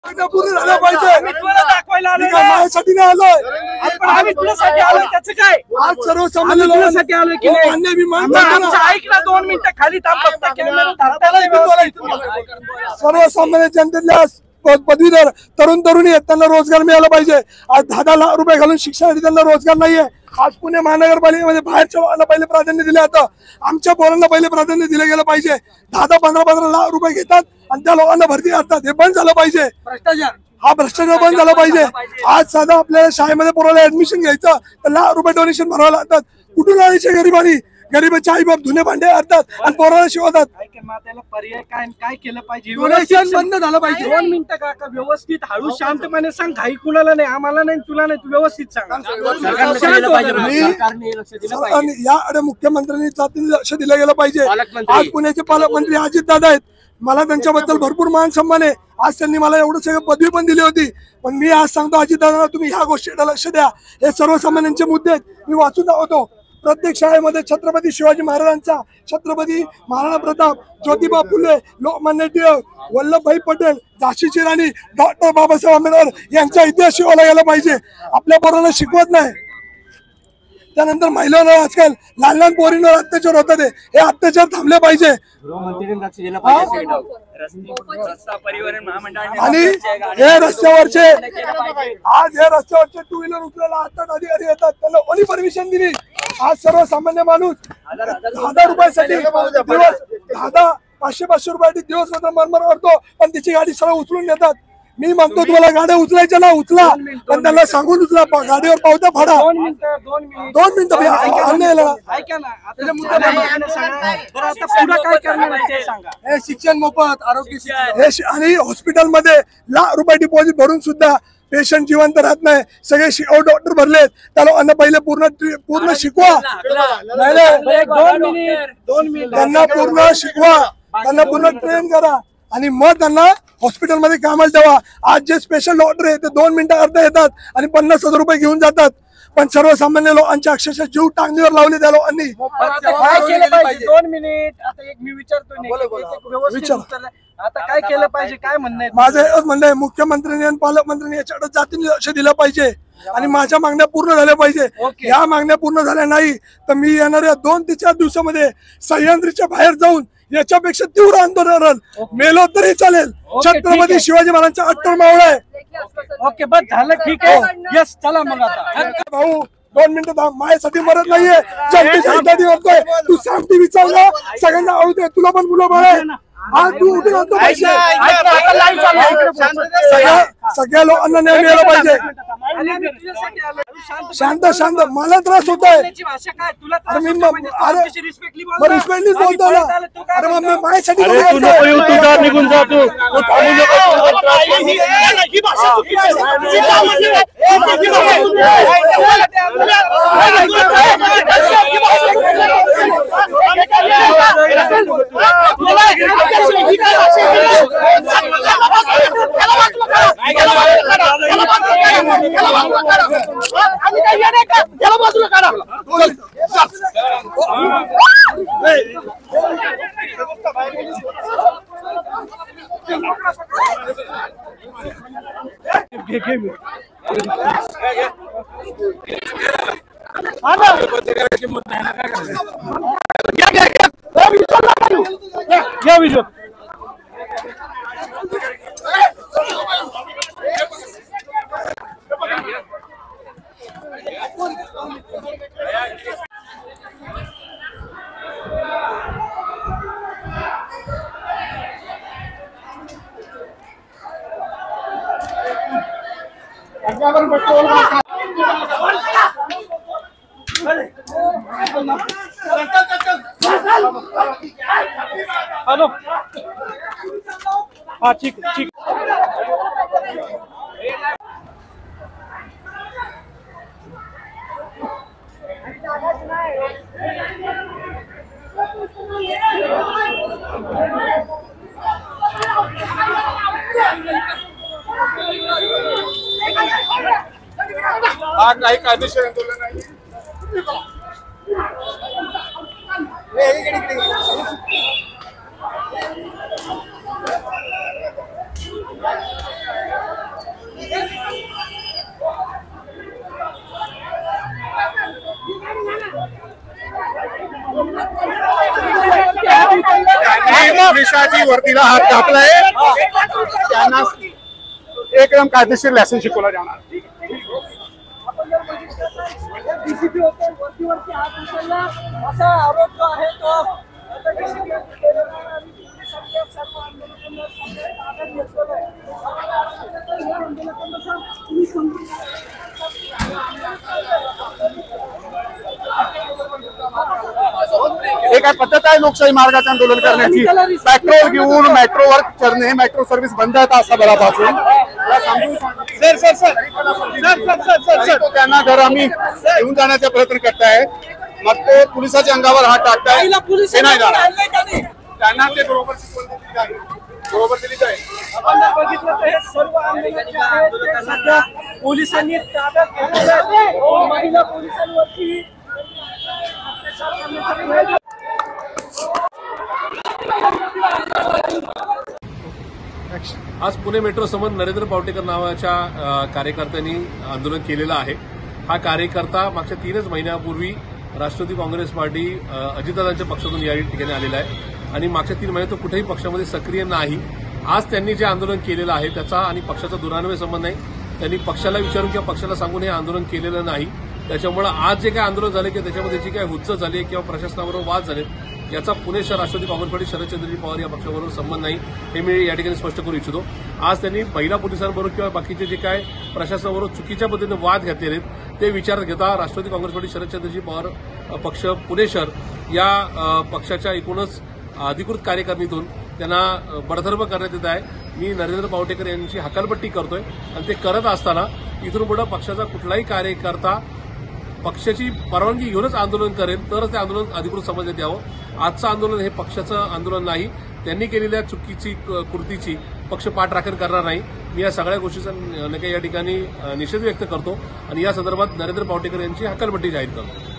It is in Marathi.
पूर्ण झालं पाहिजे दाखवायला माझ्यासाठी नाही आलोय आम्ही तुझ्यासाठी आलोय त्याचं काय आज सर्वसामान्य लोकांसाठी आलोय की ऐक ना 2 मिनिटं खाली थांब सर्वसामान्य जनतेला पदवीधर तरुण तरुणी आहेत त्यांना रोजगार मिळाला पाहिजे। आज 10 लाख रुपये घालून शिक्षणासाठी त्यांना रोजगार नाहीये। आज पुणे महानगरपालिकेमध्ये बाहेरच्या लोकांना पहिले प्राधान्य दिले जातं, आमच्या पोरांना पहिले प्राधान्य दिलं गेलं पाहिजे। 10-15 लाख रुपये घेतात आणि त्या लोकांना भरती करतात, हे बंद झालं पाहिजे। भ्रष्टाचार हा भ्रष्टाचार बंद झाला पाहिजे। आज साधा आपल्याला शाळेमध्ये पोराला ऍडमिशन घ्यायचं तर लाख रुपये डोनेशन भरावं लागतात। कुठून आणायचे गरिबांनी? गरीबाचे आई बाप धुणे भांडे करतात आणि पोराला शिकवतात। त्याला पर्याय काय केलं पाहिजे? डोनेशन बंद झालं पाहिजे। 2 मिनिटं काका व्यवस्थित हळू शांतपणे सांग, घाई कुणाला नाही, आम्हाला नाही, तुला नाही, तू व्यवस्थित सांग। याकडे मुख्यमंत्र्यांनी तातडीने लक्ष दिलं गेलं पाहिजे। आज पुण्याचे पालकमंत्री अजितदादा आहेत, मला त्यांच्याबद्दल भरपूर मान सन्मान आहे। आज त्यांनी मला एवढं सगळं पदवी पण दिली होती, पण मी आज सांगतो अजितदादा तुम्ही ह्या गोष्टीकडे लक्ष द्या। हे सर्वसामान्यांचे मुद्दे आहेत, मी वाचून दाखवतो। प्रत्येक शाळेमध्ये छत्रपती शिवाजी महाराजांचा, छत्रपती महाराणा प्रताप, ज्योतिबा फुले, लोकमान्य टिळक, वल्लभभाई पटेल, झाशीची राणी, डॉक्टर बाबासाहेब आंबेडकर यांचा इतिहास शिकवला गेला पाहिजे। आपल्या पोरांना शिकवत नाही। त्यानंतर महिलांना आजकाल लहान लहान पोरींवर अत्याचार होतात, हे अत्याचार थांबले पाहिजे। आणि हे रस्त्यावरचे आज हे रस्त्यावरचे 2 व्हीलर उचलायला आता अधिकारी येतात, त्यांना कोणी परमिशन दिली? आज सर्वसामान्य माणूस 10 रुपयासाठी दिवस 500 रुपयासाठी दिवस मनमार करतो, पण तिची गाडी सरळ उचलून नेतात। मी म्हणतो तुम्हाला गाड्या उचलायच्या ना उचला, पण त्यांना सांगून उचला, गाडीवर पावत्या फाडा। 2 मिनिटं ऐका ना, आता शिक्षण मोफत, आरोग्य आणि हॉस्पिटलमध्ये लाख रुपये डिपॉझिट भरून सुद्धा पेशंट जिवंत राहत नाही। सगळे डॉक्टर भरलेत, त्या लोकांना पहिले पूर्ण शिकवा, त्यांना पूर्ण शिकवा, त्यांना पूर्ण ट्रेन करा आणि मग त्यांना हॉस्पिटलमध्ये कामाला ठेवा। आज जे स्पेशल डॉक्टर आहे ते 2 मिनिटं करता येतात आणि 50,000 रुपये घेऊन जातात, पण सर्वसामान्य लोकांच्या अक्षरशः जीव टांगणीवर लावले त्या लोकांनी। 2 मिनिट आता एक मी विचारतो, आता काय केलं पाहिजे, काय म्हणणं आहे माझं? एकच म्हणणं आहे, मुख्यमंत्र्यांनी आणि पालकमंत्र्यांनी याच्याकडे जातीने लक्ष दिलं पाहिजे आणि माझ्या मागण्या पूर्ण झाल्या पाहिजे। या मागण्या पूर्ण झाल्या नाही तर मी येणाऱ्या 2 ते 4 दिवसामध्ये सह्याद्रीच्या बाहेर जाऊन याच्यापेक्षा तीव्र आंदोलन, मेलो तरी चालेल। छत्रपती शिवाजी महाराजांचा अट्टर मावळा आहे। ओके बस झालं, ठीक आहे, यस चला मग आता भाऊ 2 मिनिटं माझ्यासाठी मरत नाहीये, जनतेच्या हितासाठी करतोय। तू सांग टीव्ही चालला सगळ्यांना आवडते, तुला पण मुलं बाळ आहे। आज तू उठून आणतो पाहिजे, सगळ्या लोकांना न्याय मिळाला पाहिजे। शांत शांत, मला त्रास होत आहे, अरे मी रिस्पेक्टली बोलतो ना, अरे मग मी माझ्यासाठी निघून जातो। हाँ ठीक ठीक आज नाही कायदेशीर आंदोलन नाही। पक्षाची वर्दीला हात टाकलाय त्यांना एकदम कायदेशीर लायसन शिकवला जाणार. आपण जर बघितलं तर डीसीपी होते वरती हात उचलला असा आरोप जो आहे तो आता DCP यांनी केलेला आहे आणि पोलिसांनी सर्व आंदोलकांना ताब्यात घेतलेलं आहे. या आंदोलकांना तुम्ही समजून हे काय पद्धत आहे लोकशाही मार्गाचे आंदोलन करण्याची? पेट्रोल घेऊन मेट्रोवर चढणे, मेट्रो सर्व्हिस बंद आहे तासाभरापासून. तो त्यांना जर आम्ही घेऊन जाण्याचा प्रयत्न करताय मग तो पोलिसाच्या अंगावर हात टाकताय, हे नाही जाणार. त्यांना ते बरोबर दिली जाईल. आपण जर बघितलं तर हे सर्व आंदोलन जे आहेत ते सध्या पोलिसांनी ताब्यात घेतलेले आहेत. महिला पोलिसांवरती अत्याचार करण्याचा प्रयत्न आज पुणे मेट्रो समोर नरेंद्र पावटेकर नावाच्या कार्यकर्त्यांनी आंदोलन केलेलं आहे. हा कार्यकर्ता मागच्या 3 महिन्यापूर्वी राष्ट्रवादी काँग्रेस पार्टी अजितदादांच्या पक्षातून या ठिकाणी आलेला आहे आणि मागच्या 3 महिन्यात तो कुठेही पक्षामध्ये सक्रिय नाही. आज त्यांनी जे आंदोलन केलेलं आहे त्याचा आणि पक्षाचा दुरान्वय संबंध नाही. त्यांनी पक्षाला विचारून किंवा पक्षाला सांगून हे आंदोलन केलेलं नाही. त्याच्यामुळे आज जे काही आंदोलन झाले किंवा त्याच्यामध्ये जी काही हुज्जत झाली किंवा प्रशासनाबरोबर वाद झाले याचा पुणे शहर राष्ट्रवादी काँग्रेस पार्टी शरदचंद्रजी पवार या पक्षाबरोबर संबंध नाही, हे मी या ठिकाणी स्पष्ट करू इच्छितो. आज त्यांनी महिला पोलिसांबरोबर किंवा बाकीचे जे काय प्रशासनाबरोबर चुकीच्या पद्धतीने वाद घेतलेले आहेत ते विचारात घेता राष्ट्रवादी काँग्रेस पार्टी शरदचंद्रजी पवार पक्ष पुणे शहर या पक्षाच्या एकूणच अधिकृत कार्यकारिणीतून त्यांना बडतर्फ करण्यात येत आहे. मी नरेंद्र पावटेकर यांची हकालपट्टी करतोय आणि ते करत असताना इथून पुढे पक्षाचा कुठलाही कार्यकर्ता पक्षाची परवानगी घेऊनच आंदोलन करेल तरच ते आंदोलन अधिकृत समजण्यात यावं. आजचं आंदोलन हे पक्षाचं आंदोलन नाही. त्यांनी केलेल्या चुकीची कृतीची पक्ष पाठराखण करणार नाही. मी या सगळ्या गोष्टीचा या ठिकाणी निषेध व्यक्त करतो आणि या संदर्भात नरेंद्र पावटेकर यांची हकालपट्टी जाहीर करतो.